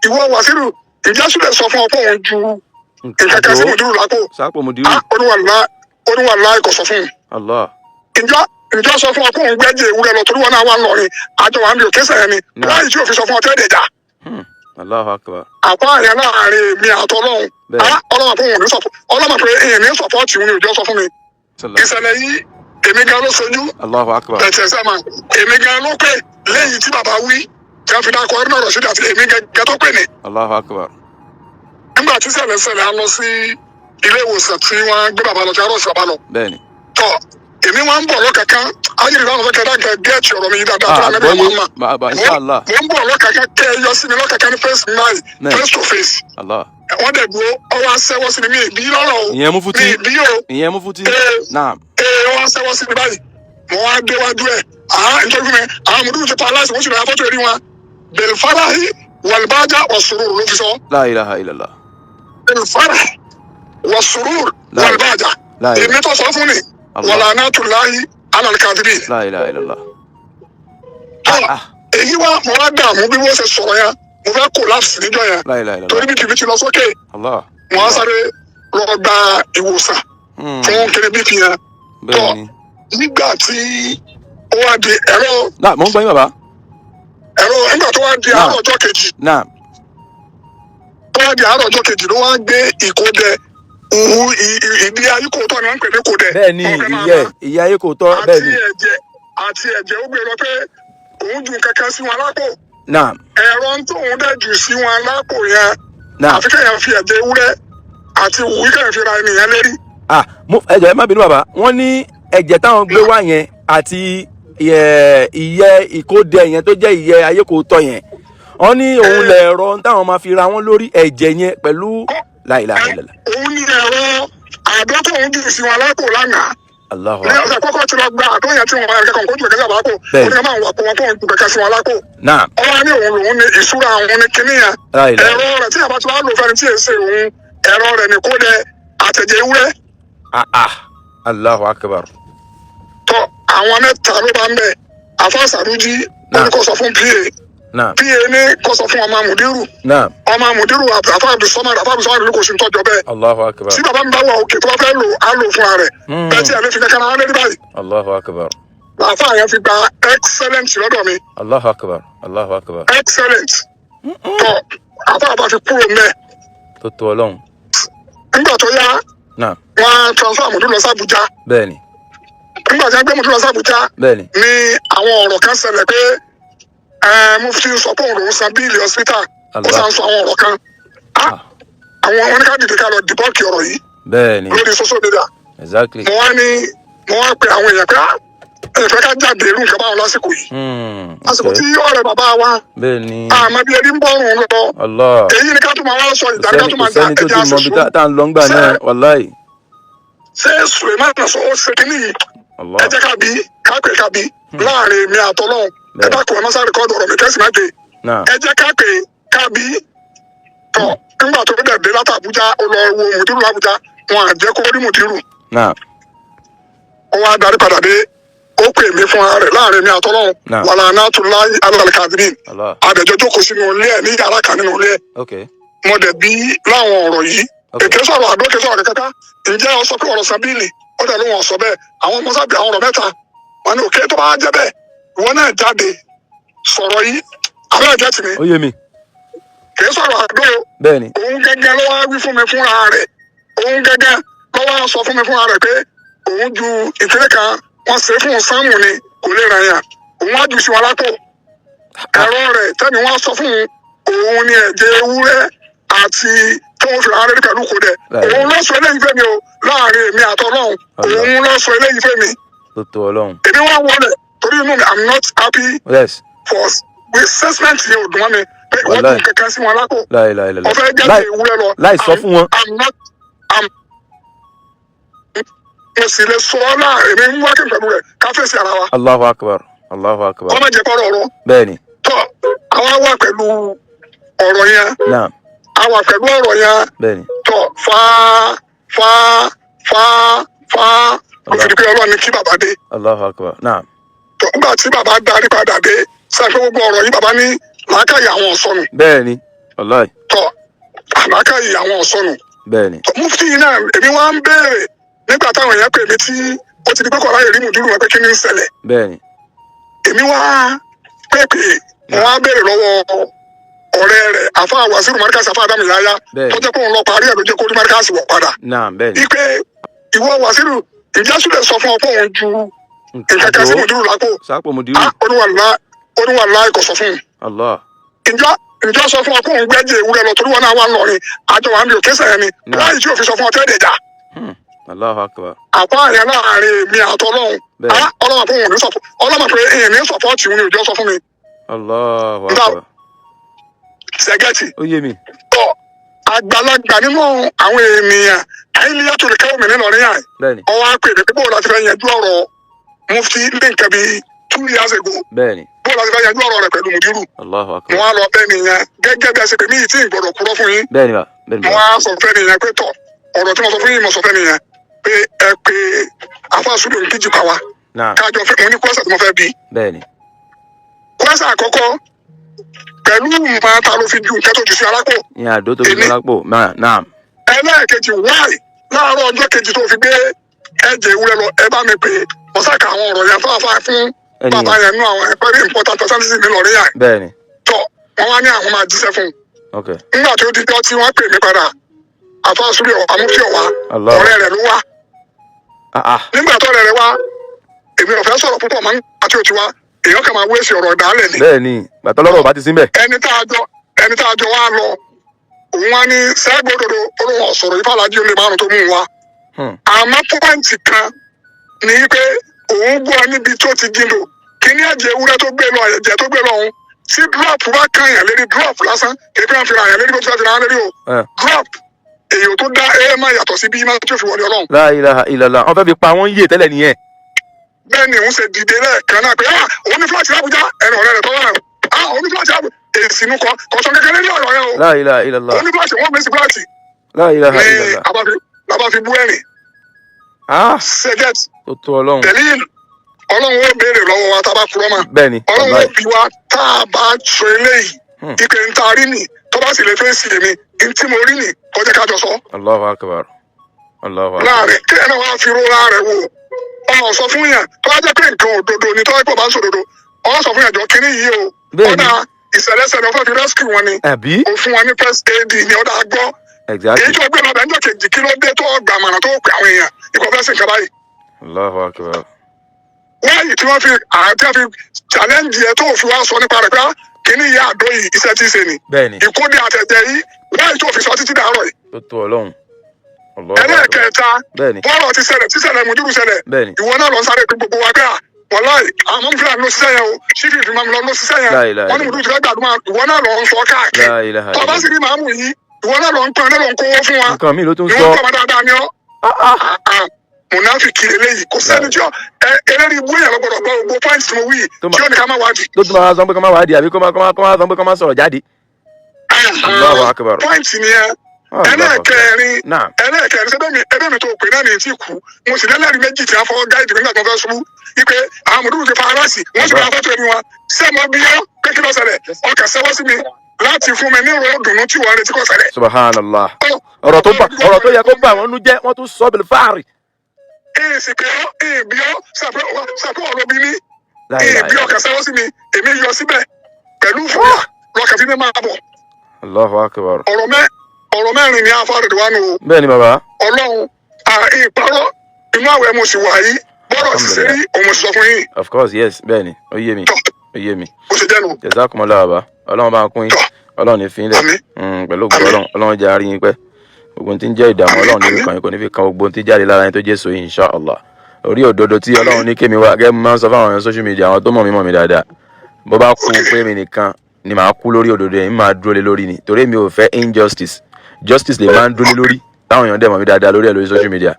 ìwọ Wàsíù ìjà sílẹ̀ sọ fún ọ pé òun ju nǹkan kan sí mùdírù lápò. sápò mùdírù. oníwàlá kò sọ fún un. Allah. ìjọ sọ fún ọ pé òun gbẹ́jẹ̀ ewúrẹ́ lọ torí wọn náà wà lọrin àjọ wa ń bí òkè sẹ́yìn ni láyé tí òfin sọ fún ọ tẹ́lẹ̀ jà. Allahu akbar. àpá àyàn láàrin mi àtọlọ́hún ọlọ́mọ pé òun ní sọ̀pọ̀ ọlọ́mọ pé èèyàn ní sọ̀pọ̀tì òun ní òjò sọ fún mi. ìṣẹ̀lẹ̀ yìí èmi gan ló sojú. Allahu akbar. tẹ̀sẹ̀ sẹ́mà èmi gan ló pè lẹ́yìn tí bàbá wí tí a fi dákọ̀ ẹ̀rọ náà sídà tí èmi gan tó pè ní. Allahu akbar. nígbà tí ṣẹlẹ̀ a lọ sí ilé ìwòsàn tí wọ́n gbé bàbá lọ tí a rọ̀ sí bàbá lọ. bẹ́ẹ̀ni. tọ́ èmi wá ń bọ̀ lọ́kàkán ayélujára àwọn fẹ́ kẹ́dá gẹ́ẹ̀tì ọ̀rọ̀ mi yìí dáadáa tó àlẹ́ bí wọ́n máa bàbá inshallah. mo ń bọ̀ lọ́kàkán kẹ́ ẹ yọ sí mi lọ́kàkán ní face face to face. Allah. wọ́n dẹ̀ dúró ọwọ́ aṣẹ́wọ́ sí mi mi ìbí lọ́rọ̀ o ìyẹn mú fútí. mi ìbí o ìyẹn mú fútí. naam. ọwọ́ aṣẹ́wọ́ sí mi báyìí mo wá dé wájú ẹ̀ nítorí mi àwọn mùdúrù ti pa aláìsí wọ́n sì rà fọ́tò rí wọn belfarahi walbaja wasurur ló fi sọ. la ilaha illallah. belfarahi wasurur walbaja èmi tó sọ fún mi walanatullahi ala al-kadhibin. la ilaha illallah. èyí wá mo wá dààmú bí wọ́n ṣe sọ̀rọ̀ yẹn mo fẹ́ collapse níjọ́ yẹn la ilaha illallah. torí bí kìbìtì lọ sókè Allah. mo wá sáré lọ gba ìwòsàn fún kiri bp yẹn. bẹ́ẹ̀ni. nígbà tí ó wá di ẹ̀rọ. mo ń gbọ́ yín bàbá. ẹ̀rọ nígbà tó wá di àárọ̀ ọjọ́ kejì. tó wá di àárọ̀ ọjọ́ kejì ló wá gbé ìkódẹ ìdí ayíkòótọ́ ni wọ́n ń pè ní kódẹ. bẹ́ẹ̀ni ìyẹ́ ayíkòótọ́ bẹ́ẹ̀ni. àti ẹ̀jẹ̀ ó gbé lọ pé òun ju kankan sí wọn lápò. ẹ̀rọ tóun dẹ̀ jù sí wọn lápò yẹn. àfi kéèyàn fi ẹ̀jẹ̀ ewúrẹ́ àti òwú kéèyàn fi ra ènìyàn lérí. ẹ̀jẹ̀ ẹ má bínú bàbá wọ́n ní ẹ̀jẹ̀ táwọn gbé wá yẹn àti ìyẹ́ ìkódẹ yẹn tó jẹ́ ìyẹ́ ayékòótọ́ yẹn wọ́n ní òun lẹ̀rọ táwọn máa fi ra wọn lórí ẹ̀jẹ̀ yẹn pẹ̀lú la ilaha illallah. òun ní ẹ̀rọ àdó tó ń jù sí wọn lápò lánàá. ní ọ̀sẹ̀ kọ́kọ́ tí wọ́n gba àdó yẹn tí wọ́n máa kẹ́kọ̀ọ́ kó jù kẹ́kẹ́ bá kó ó ní máa wà pọ̀ wọn tó ń jù kẹ́kẹ́ sí wọn lápò. ọwọ́ ní òun lòun ní ìṣúra àwọn ní kinní yẹn. ẹ̀rọ rẹ̀ tí àbá tí wọ́n á lò fẹ́ni tí èsè òun ẹ̀rọ rẹ̀ ní kódẹ àtẹ̀jẹ̀ ewúrẹ́. Allahu akbar. tọ́ àwọn mẹ́ta ló bá ń bẹ̀ àfọ́sàrújí ó ní kó sọ fún pa ní kó sọ fún ọmọ mùdírù ọmọ mùdírù àfáàbùsọ́mọdé kò sí ń tọ́jọ́ bẹ́ẹ̀. Allahu akbar. tí bàbá mi bá wà òkè tó bá fẹ́ lò á lò fún ààrẹ bẹ́ẹ̀ tí àlẹ́ fi kankan náà lé ní báyìí. Allahu akbar. àfa yẹn fi gba excellent lọ́dọ̀ mi. Allahu akbar. Allahu akbar. excellent. tọ́ àfa àbá fi kúrò mẹ́. tó tó ọlọ́run. nígbà tó yá wọ́n transfer mùdírù lọ sí Àbújá. bẹ́ẹ̀ni. nígbà tí wọ́n gbé mùdírù lọ sí Àbújá bẹ́ẹ̀ni. ní àwọn ọ̀rọ̀ kan ṣẹlẹ̀ pé mufti sọ pé òun lòún san bíìlì hospital ó sàn sọ àwọn ọ̀rọ̀ kan àwọn oníkàdìdì ká lọ dìbọ́ọ̀kì ọ̀rọ̀ yìí bẹ́ẹ̀ni lórí social media. exactly. mo wá pe àwọn èèyàn pé ẹ̀fẹ́ ká jáde irú nǹkan báwọn lásìkò yìí àsìkò tí ọ̀rẹ́ bàbá wa bẹ́ẹ̀ni àmọ́ bí ẹni ń bọ̀rùn lọ èyí ni ká tún máa wá sọ ìdarí ká tún máa gba ẹja àṣìṣe tá à ń lọ ńgbà náà wàláì. ṣé Suleiman sọ ó ṣe kí nìyí ẹ jẹ́ ká bí láàrin mi àtọ́lọ́hún ẹ bá kọ́ ẹ mọ́sá rìkọ́dù ọ̀rọ̀ mi kẹ́sì má dé ẹ jẹ́ ká bí tọ̀ nígbà tó dẹ̀ dé láti Àbújá ó lọ wo mùdírù l'Àbújá wọn à jẹ́ kó rí mùdírù ó wá darí padà dé ó pè mí fún ara rẹ̀ láàrin mi àtọ́lọ́hún walanatullahi ala al-kadhibin àdẹ̀jọ́ jókòó sínú ilé ẹ̀ ní yàrá kan nínú ilé ẹ̀ mo dẹ̀ bí láwọn ọ̀rọ̀ yìí èké sọ̀rọ̀ àdó èké sọ̀rọ̀ kẹ́kẹ́ ǹjẹ́ ọ sọ pé ọ̀rọ̀ sábìlì ó dẹ̀ ló wọn sọ bẹ́ẹ̀ àwọn ọmọ sábì àwọn ọ̀rọ̀ mẹ́ta wọn ni òkè tó bá jẹ́ bẹ́ẹ̀ ìwọ náà jáde sọ̀rọ̀ yìí àwọn ẹ̀jẹ̀ tì mí. ó yé mi. kì í sọ̀rọ̀ àdó bẹ́ẹ̀ni. òun gẹ́gẹ́ ló wá wí fún mi fúnra rẹ̀ òun gẹ́gẹ́ ló wá sọ fún mi fúnra rẹ̀ pé òun ju ìpínlẹ̀ kan wọ́n ṣe fún sáàmù ni kò lè ràn yàn òun á jù sí wọn lápò ẹ̀rọ rẹ̀ tẹ́ni wọ́n sọ fún òun ni ẹ̀jẹ̀ ewúrẹ́ àti tí wọ́n fi hàn lórí pẹ̀lú kò dẹ̀ òun ló sọ eléyìí fẹ́ mi o láàrin èmi àtọ́lọ́hún òun ló sọ eléyìí fẹ́ mi. tó tó ọlọ́run. èmi wá wọlé torí inú mi I'm not happy for assessment yẹn ò dùn mọ́ mi pé wọ́n tún kankan sí wọn lápò ọ̀fẹ́ jáde ewúrẹ́ lọ láì sọ fún wọn. mo sì lè sọ ọ́ náà èmi ń wákẹ́ pẹ̀lú rẹ̀ ká fèsì ara wa. Allahu akbar. Allahu akbar. kọ́ má jẹ́ kọ́rọ̀ ọ̀rọ̀. bẹ́ẹ̀ni. tọ́ àwa wà pẹ̀lú ọ̀rọ̀ yẹn. àwa pẹ̀lú ọ̀rọ̀ yẹn. bẹ́ẹ̀ni. tọ́ fa kò fi di pé ọlọ́run ní kí bàbá dé. Allahu akbar. Naam. tọ́ nígbà tí bàbá darí padà dé sẹ́yìn pé gbogbo ọ̀rọ̀ yìí bàbá ní làákàyè àwọn ọ̀sọ́nù. bẹ́ẹ̀ni. Wallahi. tọ́ àlákàyè àwọn ọ̀sọ́nù. Bẹ́ẹ̀ni. Mufti yìí náà èmi wá ń béèrè nígbà táwọn èèyàn pè mí tí ó ti di pé kọ̀ọ̀lá yẹ̀rí mùdúrù wọn pé kí ni ń ṣẹlẹ̀. Bẹ́ẹ̀ni. èmi wá pèpè mo wá béèrè lọ́wọ́ ọ̀rẹ́ rẹ̀ àfa Wasiru Markaz àfa Adamu Yahya tó jẹ́ pé òun lọ parí ẹ̀ ló jẹ́ kó rí Markaz wọ̀ padà. Bẹ́ẹ̀ni. ipe ìwọ Wasiru ìjásù lè sọ fún ọ pé òun ju nǹkan kan sí mùdúrù lápò. sápò mùdúrù. oníwàlá kò sọ fún un. Allah. ìjọ sọ fún ọ pé òun gbẹ́jẹ̀ ewúrẹ́ lọ torí wọn náà wà lọrin àjọ wa ń bí òkè sẹ́yìn ni láì tí òfin sọ fún ọ tẹ́lẹ̀ jà. Allahu akbar. àpá yẹn láàrin mi àtọlọ́hún ọlọ́mọ pé òun ní sọ̀pọ̀ ọlọ́mọ pé èèyàn ní sọ̀pọ̀tì òun ni òjò sọ fún mi. Allahu akbar. sẹ́gẹ́tì. Ó yé mi. tọ́ àgbàlagbà nínú àwọn ènìyàn àìlíyà tó lè kẹ́wọ́ mi nínú ọ̀rẹ́ yàn. ọwọ́ á pè mí pé bóòlù láti fẹ́ yanjú ọ̀rọ̀ Mufti ní nǹkan bíi 2 years ago. Bẹ́ẹ̀ni. bóòlù láti fẹ́ yanjú ọ̀rọ̀ rẹ̀ pẹ̀lú mùdírù. Allahu akbar. mo wá lọ bẹ́ẹ̀ nìyẹn gẹ́gẹ́ bí a ṣe pè mí tí ì gbọ́dọ̀ kúrọ́ fún yín. Bẹ́ẹ̀ni wa. Bẹ́ẹ̀ni. mo wá sọ fẹ́ nìyẹn pé tọ̀ ọ̀rọ̀ tí mo sọ fún yín mo sọ fẹ́ nìyẹn pé ẹ pé àfàsúdò ní kíjì pa wa. kájọ fẹ́ mo ní kwẹ́sà tí mo fẹ́ bí. Bẹ́ẹ̀ni. kwẹ́sà àkọ́kọ́ pẹ̀lú máa ta ló fi ju nǹkan tó jù sí alápò. ní àdó tó fi alápò náà. ẹlẹ́ẹ̀kejì wáì láàárọ̀ ọjọ́ kejì tó fi gbé ẹ̀jẹ̀ ewúrẹ́ lọ ẹ bá mi pè é ọ̀sàkà àwọn ọ̀rọ̀ yẹn fáfá fún bàbá yẹn nú àwọn very important personality mi lọ́rí yà. Bẹ́ẹ̀ni. tọ́ wọ́n wá ní àwọn máa jíṣẹ́ fún un. Okay. nígbà tó di jọ́ tí wọ́n pè mí padà àfàsúdò àmúfíọ̀ wa ọ̀rẹ́ rẹ̀ ló wá. nígbà tó rẹ̀ wá èmi ò fẹ́ sọ̀rọ̀ púpọ̀ máa ń àti òtí wa èèyàn kàn máa wéṣì ọ̀rọ̀ ìdálẹ̀ ni. Bẹ́ẹ̀ni gbàtọ́ lọ́rọ̀ bá ti sí mbẹ̀. ẹni tá a jọ wá lọ òun wá ní sẹ́gbọ̀dọ̀dọ̀ olóhùn ọ̀sọ̀rọ̀ ìfàlàjì olè márùn tó mú un wá. àmọ́ pọ́ǹtì kan ní pé òun gbọ́ níbi tó ti jìnnà kíní ẹ̀jẹ̀ ewúrẹ́ tó gbé lọ ẹ̀jẹ̀ tó gbé lọ òun tí drop bá kàn yàn lérí drop lásán èpè àfi ràn yàn lérí bó ti fẹ́ fi ràn yàn lérí o drop èyí tó dá ẹ máa yàtọ̀ sí bí iná tó fi wọlé Ọlọ́run. La ilaha illallah wọ́n fẹ́ fi pa wọ́n yé tẹ́lẹ̀ nìyẹn. bẹ́ẹ̀ ni òun ṣe dìde lẹ́ẹ̀kan náà pé òun ní fúláàtì l'Àbújá ẹnu ọ̀rẹ́ rẹ̀ tó wà náà òun ní fúláàtì l'Àbújá èsì inú kan kọ̀ọ̀sán kékeré ní ọ̀rọ̀ yẹn o. La ilaha illallah. òun ní fúláàtì wọ́n mẹ́sì fúláàtì. La ilaha illallah. ní labá fi bú ẹ̀rìn. sẹ́gẹ̀t tó Ọlọ́run. tẹ̀lé Ọlọ́run ó béèrè lọ́wọ́ wa tá a bá kúrọ́ mà. Bẹ́ẹ̀ni. Ọlọ́run ó bí wa tá a bá sọ eléyìí ìpè ń ta rí nì tó bá sì lè fẹ́ sí èmi ntí mo rí nì kọjá kájọ sọ. Allahu akbar. Allahu akbar. láàrin kí ẹ náà wá fi ró láàrẹ wò ọ sọ fún yàn tó bá jẹ́ pé nǹkan òdodo ni tó bá pọ̀ bá ń sòdodo ọ sọ fún yàn jọ kínní yìí o ọ̀dà ìṣẹ̀lẹ̀ṣẹ̀lẹ̀ ọ̀fẹ́ fi rescue wọn ni òfin wọn ní first aid ni ọ̀dà gbọ́ èyí tó gbé lọ́dà ńjọ́ kejì kí ló dé tó gbà mọ̀nà tó pè àwọn èèyàn ikọ̀ fẹ́ sí nǹkan báyìí. Allahu akbar. wáyé tí wọ́n fi challenge yẹ tó fi wá sọ nípa rẹ̀ pé kínní yìí àdó yìí iṣẹ́ tí ń ṣe ni ìkóde àtẹ̀jẹ̀ yìí wáyé tó fi sọ títí dàárọ̀ yìí. tó Ọlọ́run. ẹlẹ́ẹ̀kẹta bọ́ọ̀lù ti ṣẹlẹ̀ tí ṣẹlẹ̀ mùdúrù ṣẹlẹ̀ ìwọ náà lọ sáré pé gbogbo wa gbà wọláì àwọn fúlàní ló ṣiṣẹ́ yẹn o sífì ìfìmọ̀ mi lọ ló ṣiṣẹ́ yẹn wọ́n ní mùdúrù ti fẹ́ gbàdúrà ìwọ náà lọ ń sọ káàkiri tọ́ba sì rí màámù yìí ìwọ náà lọ ń pọn lọ ń kówó fún wa nǹkan mi ló tún sọ ìwọ kọ́ dáadáa ni ọ́ mùnáfìkì eléyìí kò sẹ́ni tí ọ eléyìí ibú yẹn lọ́gbọ̀dọ̀ gbọ́ gbogbo pọ́ìntì tí mo wí tí ó ní ká má wádìí. tó tún máa sọ pé ká má wádìí àbí kó má sọ pé ká má sọ̀rọ̀ jáde. Allahu akbar. pọ́ìntì ni ẹ ẹlẹ́ẹ̀kẹrin ẹbẹ́ mi tó pè náà ní etí kú mo sì lẹ́lẹ́rìí méjì tí a fọwọ́ gáìdì nígbà tó fẹ́ ṣubú wípé àwọn mùdúrù ti fa aráàsì wọ́n sì bá fọ́tò ẹni wọn sẹ́mọ bí yọ pé kí ló ṣẹlẹ̀ ọkà sẹ́wọ́ sí mi láti fún mi ní ìró dùnú tí wọ́n retí kó ṣẹlẹ̀. Subhanallah. ọ̀rọ̀ tó yẹ kó bá àwọn nu jẹ́ wọ́n tún sọ bẹ̀rẹ̀ fáàrì. èsì pé èbí ọ sàpé ọ̀rọ̀ bí mi èbí ọkà sẹ́wọ́ sí mi èmi yọ síbẹ̀ pẹ̀lú fúyà lọ́kà tí mi máa bọ̀. Allahu akbar. ọ̀rọ̀ mẹ́rin ni afárẹ̀dẹ̀ wa nù o. Bẹ́ẹ̀ni bàbá. Ọlọ́run ìparọ́ inú àwẹ̀ mo sì wà yìí bọ́rọ̀ sì ṣe rí òun mo sì sọ fún yín. Of course yes bẹ́ẹ̀ni ó yé mi ó yé mi. ó ṣe jẹ́nu. Jazakumullah bàbá Ọlọ́run bá ń kún yín Ọlọ́run ní fínlẹ̀ pẹ̀lú ògùn Ọlọ́run jẹ́ àárín yín pẹ́ gbogbo tí ń jẹ́ ìdààmú Ọlọ́run ní ìkànnì kò ní fi kan gbogbo tí jáde lára yín tó jẹ́ sòyìn insha Allah orí òdodo tí Ọlọ́run ní kémi wá gẹ́gẹ́ máa ń sọ fáwọn social media àwọn tó mọ̀ mí dáadáa bó bá kú pé mi nìkan ni màá kú lórí òdodo yẹn máa dúró lé lórí ni torí mi ò fẹ́ injustice justice lè máa ń dúró lé lórí táwọn èèyàn dẹ̀ mọ̀ mí dáadáa lórí ẹ̀ lórí social media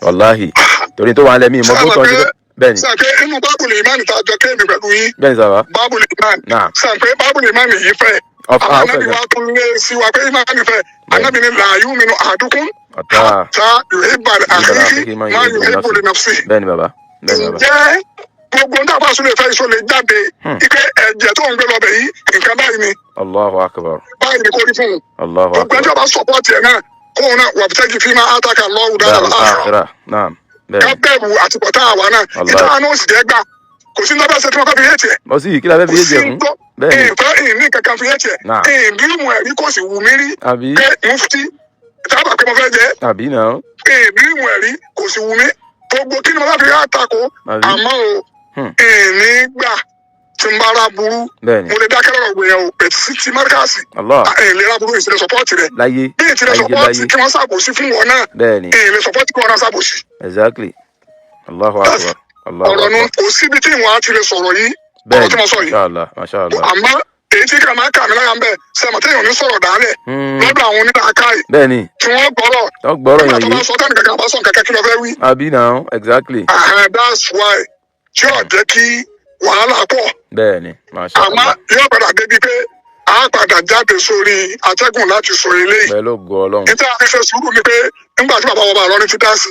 wàláhì torí tó wà ń lẹ́mí ìmọ̀ bó tọ́ sí bẹ́ẹ̀ni. sàpé inú bábùlì ìmáàmì tá a jọ kéèmì pẹ̀lú yín. bẹ́ẹ̀ni sábà. bábùlì ìmáàmì. sàpé bábùlì ìmáàmì yìí fẹ́. àwọn anábì wa tún lé sí wa pé ìmáàmì fẹ́. anábì ni la yu'minu ahadukum hatta yuhibba li akhihi ma yuhibbu li nafsihi. bẹ́ẹ̀ni bàbá. ǹjẹ́ gbogbo ń dàbà sólè fẹ́ ìsọlẹ̀ jáde ike ẹ̀jẹ̀ tó ń gbé lọ bẹ̀ yìí nǹkan báyìí ni. Allahu akbar. bá báyìí ni kò rí fún un. gbogbo ẹjọ́ bá sọ̀pọ̀tì ẹ̀ náà kóun náà wà bíi fi máa àtàkà lọ́wọ́ dára àkàrà. ká bẹ̀rù àtìpọ̀tá àwa náà ìta àná òsì jẹ́ gbà kò sí ní ọbẹ̀ tí wọ́n fẹ́ fi yé tiẹ̀. bọ́ sí kí la fẹ́ fi yé jẹ fún. bẹ́ẹ̀ ni ìní kankan fi yé tiẹ̀. ìdílùmọ̀ ẹ̀rí kò sì wù mí rí. pé mufti tábà pé mo fẹ́ jẹ́. ìdílùmọ̀ ẹ̀rí kò sì wù mí. gbogbo kí ni mo bá fi àtakò àmọ́ o ìní gbà tí n bá ra burú mo lè dákẹ́ lọ́rọ̀ gbìyànjú o pẹ̀tù sí ti márkàsì ìlera burú ìṣẹ̀lẹ̀ sọpọ́ọ̀tì rẹ̀ bí ìṣẹ̀lẹ̀ sọpọ́ọ̀tì kí wọ́n ṣàbòsí fún wọn náà ìṣẹ̀lẹ̀ sọpọ́ọ̀tì kí wọ́n náà ṣàbòsí. Exactly. Allahu Akbar. ọ̀rọ̀ nu kò síbi tí ìwọ̀n á ti lè sọ̀rọ̀ yìí ọ̀rọ̀ tí mo sọ yìí àmọ́ èyí tí kàmá kà mí lára ń bẹ̀ sẹ́mọ̀ tí èèyàn ní sọ̀rọ̀ dálẹ̀ lọ́dọ̀ àwọn onílàákàyè tí wọ́n gbọ́rọ̀ nígbà tó bá sọ tẹ́nì kankan bá sọ kẹ̀kẹ́ kí lọ fẹ́ wí. àbí náà exactly. That's why tí yóò jẹ́ kí wàhálà pọ̀. bẹ́ẹ̀ni masha Allah. àmọ́ yóò padà débi pé a padà jáde sórí atẹ́gùn láti sọ eléyìí. pẹ̀lú ògo Ọlọ́run. níta àfihàn sùúrù ni pé nígbà tí bàbá wọn bá lọrin ti dá sí.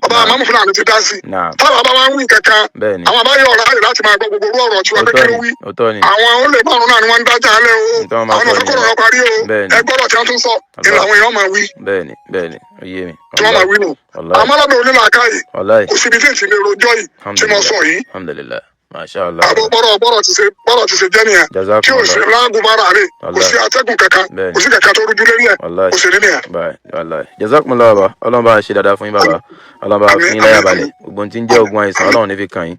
bàbá àmọ́ fúlàní ti dá sí. táwọn bàbá wa ń wí kankan. àwọn àbáyọ ọ̀rọ̀ ayé láti máa gbọ́ gbogbo ọ̀rọ̀ tí wọ́n pé kí ló wí. àwọn olè márùn náà ni wọ́n ń dájà alẹ́ o. àwọn òfin kọ̀ọ̀rọ̀ parí o. ẹgbọ́dọ̀ tí wọ́n tún sọ ìlà àwọn èèyàn máa wí. bẹ́ẹ̀ni oyé mi. tí wọ́n máa wí nù. àmọ́ lọ́dọ̀ onílàákàyè kò síbi tí ìtìlẹ̀ rojọ́ yìí tí mo sọ yìí. Alhamdulillah. Masha Allah. bọ́rọ̀ ti ṣe jẹ́ nìyẹn tí o ṣe lágùn bára rẹ̀ kò sí atẹ́gùn kankan kò sí kankan tó rújú lórí ẹ̀ kò sí nínú ẹ̀. Jazakumullah baba Ọlọ́run bá ṣe dáadáa fún yín baba Ọlọ́run bá fi yín láyà balẹ̀ gbogbo tí ń jẹ́ ogun àìsàn Ọlọ́run ní fi kàn yín.